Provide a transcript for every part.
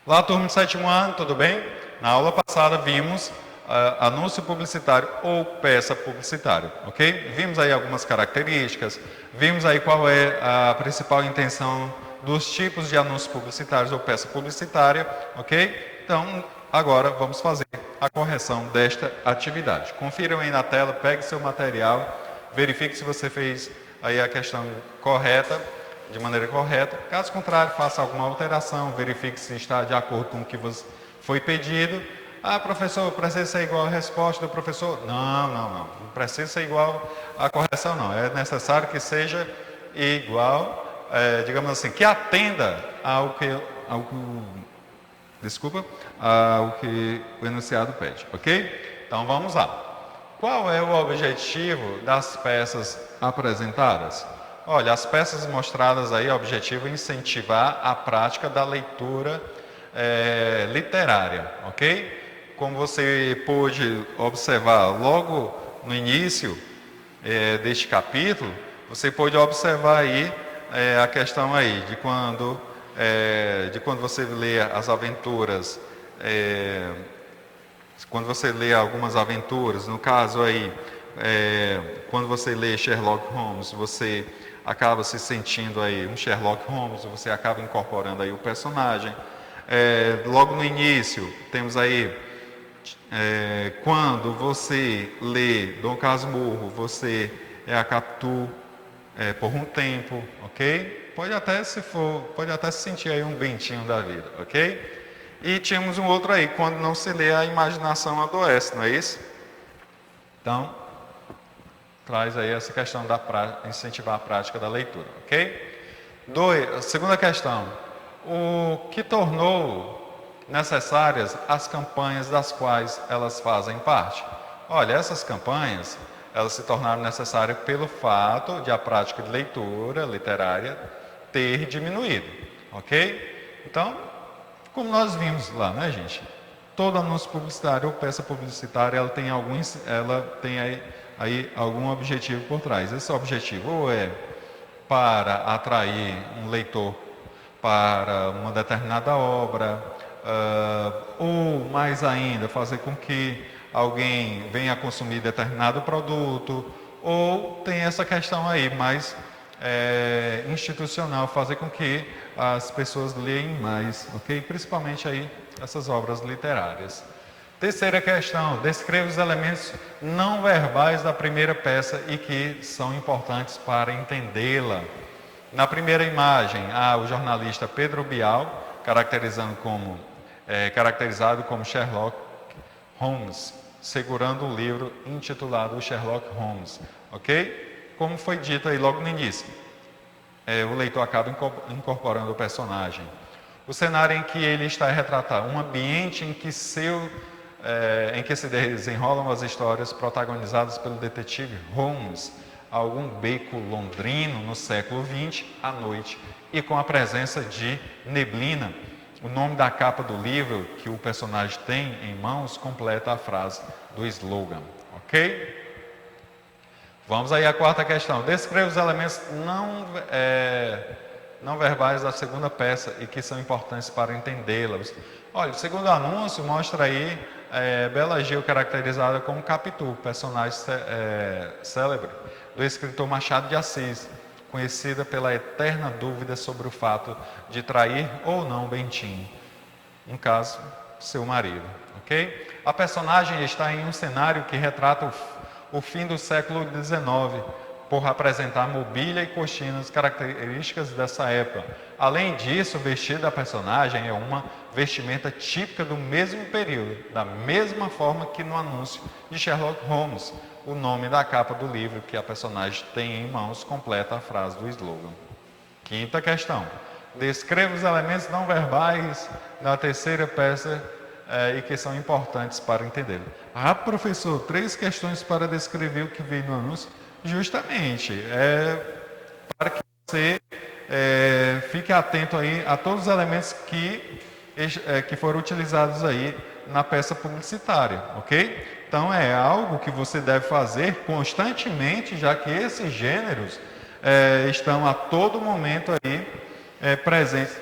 Olá, turma do sétimo ano, tudo bem? Na aula passada vimos anúncio publicitário ou peça publicitária, ok? Vimos aí algumas características, vimos aí qual é a principal intenção dos tipos de anúncios publicitários ou peça publicitária, ok? Então, agora vamos fazer a correção desta atividade. Confiram aí na tela, pegue seu material, verifique se você fez aí a questão correta, de maneira correta. Caso contrário, faça alguma alteração, verifique se está de acordo com o que foi pedido. Ah, professor, precisa ser igual a resposta do professor? Não precisa ser igual à correção, não. É necessário que seja igual, digamos assim, que atenda ao que o enunciado pede, ok? Então vamos lá. Qual é o objetivo das peças apresentadas? Olha, as peças mostradas aí, o objetivo é incentivar a prática da leitura literária, ok? Como você pôde observar logo no início deste capítulo, você pôde observar aí a questão aí de quando você lê as aventuras, quando você lê algumas aventuras, no caso aí, quando você lê Sherlock Holmes, você acaba se sentindo aí um Sherlock Holmes, você acaba incorporando aí o personagem. Logo no início, temos aí, quando você lê Dom Casmurro, você é a Capitu por um tempo, ok? Pode até se sentir aí um bentinho da vida, ok? E tínhamos um outro aí, quando não se lê, a imaginação adoece, não é isso? Então, traz aí essa questão da incentivar a prática da leitura, ok? Segunda questão, o que tornou necessárias as campanhas das quais elas fazem parte? Olha, essas campanhas, elas se tornaram necessárias pelo fato de a prática de leitura literária ter diminuído, ok? Então, como nós vimos lá, né, gente? Todo anúncio publicitário ou peça publicitária, ela tem aí algum objetivo por trás. Esse objetivo ou é para atrair um leitor para uma determinada obra, ou mais ainda, fazer com que alguém venha consumir determinado produto, ou tem essa questão aí mais institucional, fazer com que as pessoas leem mais, ok? Principalmente aí essas obras literárias. Terceira questão, descreva os elementos não verbais da primeira peça e que são importantes para entendê-la. Na primeira imagem, o jornalista Pedro Bial, caracterizado como Sherlock Holmes, segurando um livro intitulado Sherlock Holmes, ok? Como foi dito aí logo no início, o leitor acaba incorporando o personagem. O cenário em que ele está a retratar, um ambiente em que se desenrolam as histórias protagonizadas pelo detetive Holmes, algum beco londrino no século XX, à noite, e com a presença de neblina. O nome da capa do livro que o personagem tem em mãos completa a frase do slogan, ok? Vamos aí à quarta questão. Descreva os elementos não verbais da segunda peça e que são importantes para entendê-las. Olha, o segundo anúncio mostra aí Bela Gil caracterizada como Capitu, personagem célebre do escritor Machado de Assis, conhecida pela eterna dúvida sobre o fato de trair ou não Bentinho, no caso, seu marido, ok? A personagem está em um cenário que retrata o fim do século XIX, por apresentar mobília e cortinas características dessa época. Além disso, o vestido da personagem é uma vestimenta típica do mesmo período, da mesma forma que no anúncio de Sherlock Holmes. O nome da capa do livro que a personagem tem em mãos completa a frase do slogan. Quinta questão. Descreva os elementos não verbais da terceira peça e que são importantes para entender. Professor, 3 questões para descrever o que veio no anúncio. Justamente, para que você fique atento aí a todos os elementos que foram utilizados aí na peça publicitária, ok? Então é algo que você deve fazer constantemente, já que esses gêneros estão a todo momento aí presentes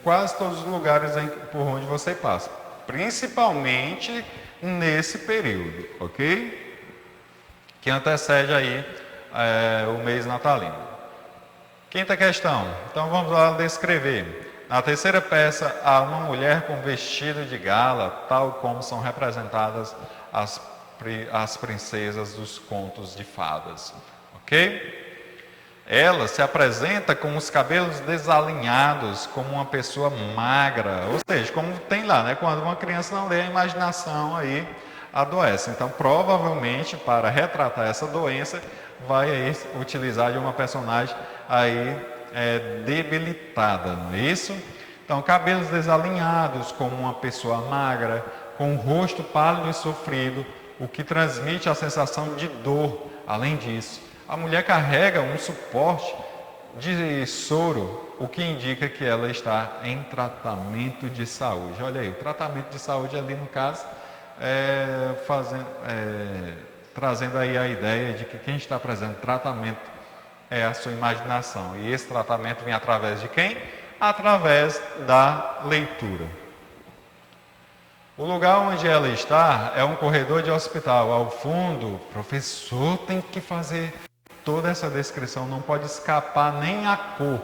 quase todos os lugares por onde você passa, principalmente nesse período, ok? Que antecede aí o mês natalino. Quinta questão, então vamos lá descrever. Na terceira peça, há uma mulher com vestido de gala, tal como são representadas as princesas dos contos de fadas, ok? Ela se apresenta com os cabelos desalinhados, como uma pessoa magra, ou seja, como tem lá, né? Quando uma criança não lê, a imaginação aí adoece. Então, provavelmente, para retratar essa doença, vai aí utilizar de uma personagem aí debilitada, não é isso? Então, cabelos desalinhados, como uma pessoa magra, com o rosto pálido e sofrido, o que transmite a sensação de dor. Além disso, a mulher carrega um suporte de soro, o que indica que ela está em tratamento de saúde. Olha aí, o tratamento de saúde ali no caso, trazendo aí a ideia de que quem está apresentando tratamento é a sua imaginação. E esse tratamento vem através de quem? Através da leitura. O lugar onde ela está é um corredor de hospital. Ao fundo, o professor tem que fazer toda essa descrição, não pode escapar nem a cor,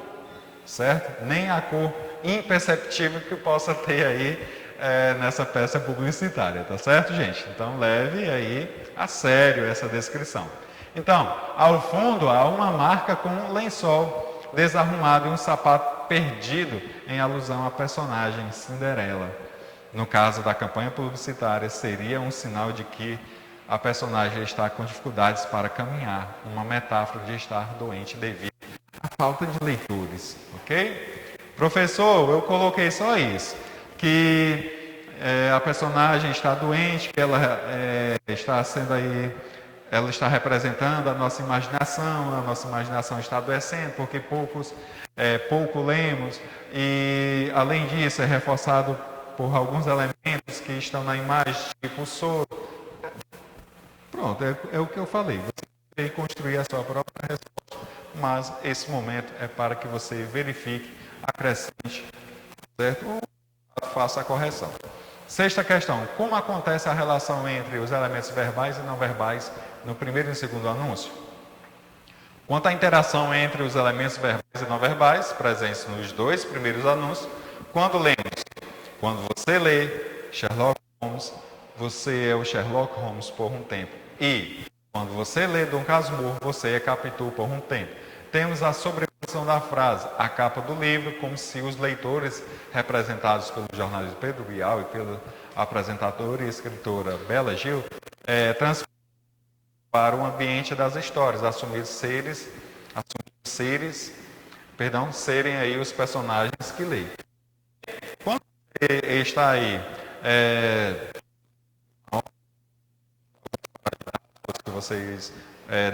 certo? Nem a cor imperceptível que possa ter aí nessa peça publicitária, tá certo, gente? Então leve aí a sério essa descrição. Então, ao fundo há uma marca com um lençol desarrumado e um sapato perdido em alusão à personagem Cinderela. No caso da campanha publicitária, seria um sinal de que a personagem está com dificuldades para caminhar, uma metáfora de estar doente devido à falta de leitores, ok? Professor, eu coloquei só isso, que a personagem está doente, que ela está sendo aí, ela está representando a nossa imaginação está adoecendo, porque pouco lemos, e além disso é reforçado por alguns elementos que estão na imagem, tipo o soro. Pronto, é o que eu falei. Você tem que construir a sua própria resposta, mas esse momento é para que você verifique, acrescente, certo? Ou faça a correção. Sexta questão. Como acontece a relação entre os elementos verbais e não verbais no primeiro e no segundo anúncio? Quanto à interação entre os elementos verbais e não verbais, presentes nos dois primeiros anúncios, quando você lê Sherlock Holmes, você é o Sherlock Holmes por um tempo. E quando você lê Dom Casmurro, você é Capitu por um tempo. Temos a sobreposição da frase, a capa do livro, como se os leitores, representados pelo jornalista Pedro Bial e pela apresentadora e escritora Bela Gil, transformam para o ambiente das histórias, assumindo serem aí os personagens que leem. Quando está aí que vocês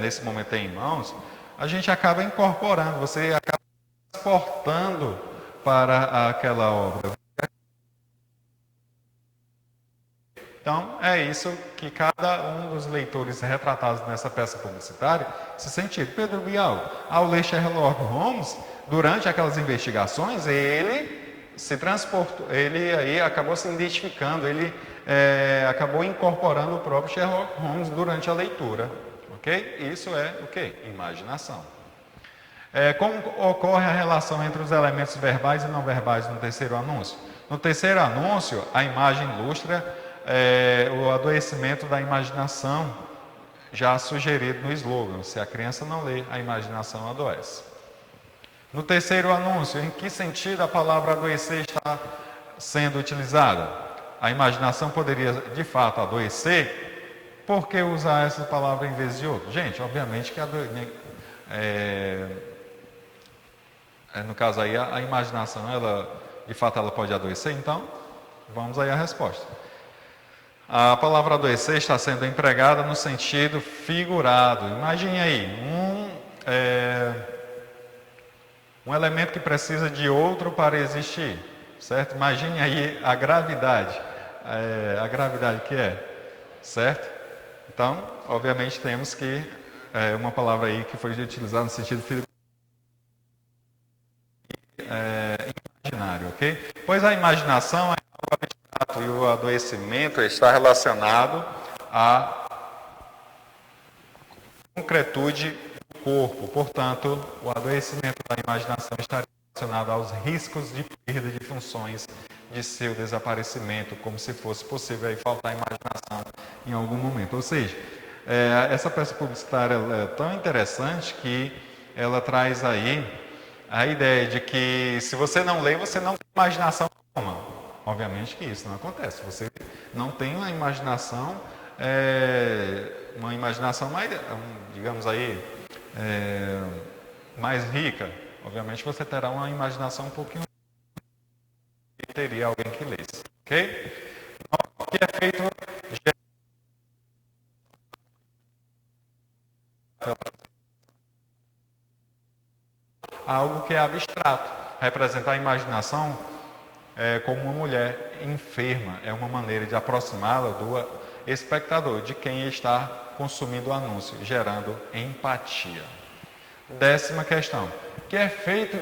nesse momento têm em mãos, a gente acaba incorporando, você acaba transportando para aquela obra. Então, é isso que cada um dos leitores retratados nessa peça publicitária se sentiu. Pedro Bial, ao ler Sherlock Holmes, durante aquelas investigações, ele se transportou, ele aí acabou se identificando, ele acabou incorporando o próprio Sherlock Holmes durante a leitura, ok? Isso é o quê? Imaginação. Como ocorre a relação entre os elementos verbais e não verbais no terceiro anúncio? No terceiro anúncio, a imagem ilustra o adoecimento da imaginação, já sugerido no slogan: se a criança não lê, a imaginação adoece. No terceiro anúncio, em que sentido a palavra adoecer está sendo utilizada? A imaginação poderia, de fato, adoecer? Por que usar essa palavra em vez de outra? Gente, obviamente que no caso aí, a imaginação, de fato, ela pode adoecer, então, vamos aí à resposta. A palavra adoecer está sendo empregada no sentido figurado. Imagine aí, um elemento que precisa de outro para existir, certo? Imagine aí a gravidade que certo? Então, obviamente temos que, uma palavra aí que foi utilizada no sentido imaginário, ok? Pois a imaginação, o abstrato e o adoecimento está relacionado à concretude do corpo. Portanto, o adoecimento da imaginação está relacionado aos riscos de perda de funções de seu desaparecimento, como se fosse possível aí faltar imaginação em algum momento. Ou seja, essa peça publicitária é tão interessante que ela traz aí a ideia de que se você não lê, você não tem imaginação nenhuma. Obviamente que isso não acontece. Você não tem uma imaginação mais, digamos aí, mais rica. Obviamente você terá uma imaginação um pouquinho e teria alguém que lesse, ok? O que é feito algo que é abstrato. Representar a imaginação como uma mulher enferma é uma maneira de aproximá-la do espectador, de quem está consumindo o anúncio, gerando empatia. 10ª questão. Que é feito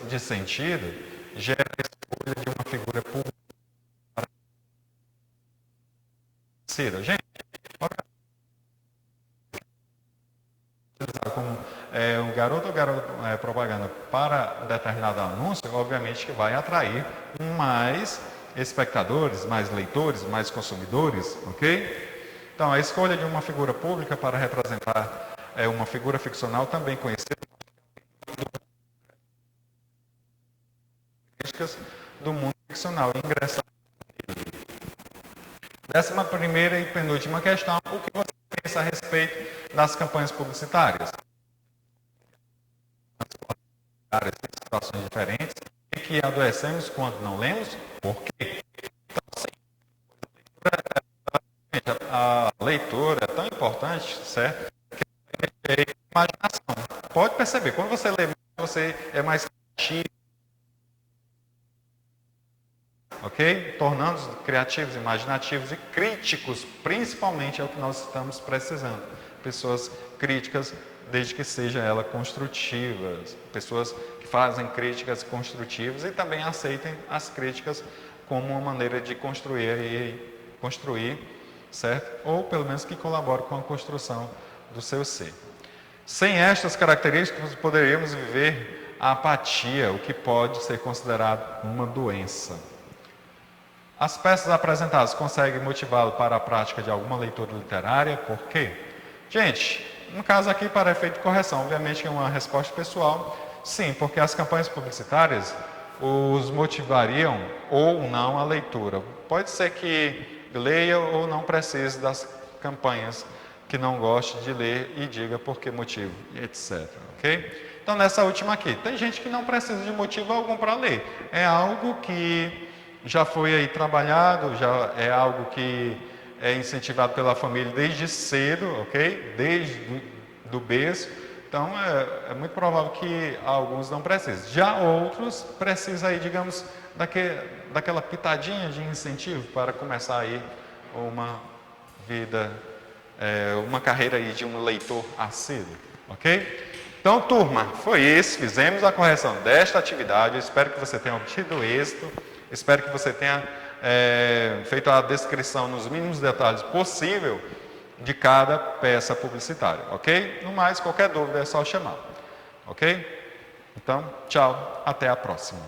de sentido gera a escolha de uma figura pública. Gente, como um garoto ou garota propaganda para determinado anúncio, obviamente que vai atrair mais espectadores, mais leitores, mais consumidores, ok? Então, a escolha de uma figura pública para representar uma figura ficcional, também conhecida do mundo ficcional, ingressar. 11ª e penúltima questão, o que você pensa a respeito das campanhas publicitárias? Em situações diferentes, em que adoecemos quando não lemos, por quê? Então, a leitura é tão importante, certo? Que é imaginação. Pode perceber, quando você lê, você é mais criativo, ok? Tornando-nos criativos, imaginativos e críticos, principalmente é o que nós estamos precisando. Pessoas críticas, desde que seja ela construtivas, pessoas que fazem críticas construtivas e também aceitem as críticas como uma maneira de construir, certo? Ou pelo menos que colabore com a construção do seu ser. Sem estas características, poderíamos viver a apatia, o que pode ser considerado uma doença. As peças apresentadas conseguem motivá-lo para a prática de alguma leitura literária? Por quê? Gente, no caso aqui, para efeito de correção, obviamente que é uma resposta pessoal. Sim, porque as campanhas publicitárias os motivariam ou não a leitura. Pode ser que leia ou não precise das campanhas, que não goste de ler e diga por que motivo, etc. Ok? Então, nessa última aqui, tem gente que não precisa de motivo algum para ler. É algo que já foi aí trabalhado, já é algo que é incentivado pela família desde cedo, ok? Desde do berço. Então, é muito provável que alguns não precisem. Já outros precisam aí, digamos, daquela pitadinha de incentivo para começar aí uma vida, uma carreira aí de um leitor assíduo, ok? Então, turma, foi isso. Fizemos a correção desta atividade. Eu espero que você tenha obtido êxito. Espero que você tenha feito a descrição nos mínimos detalhes possível de cada peça publicitária, ok? No mais, qualquer dúvida é só chamar, ok? Então, tchau, até a próxima.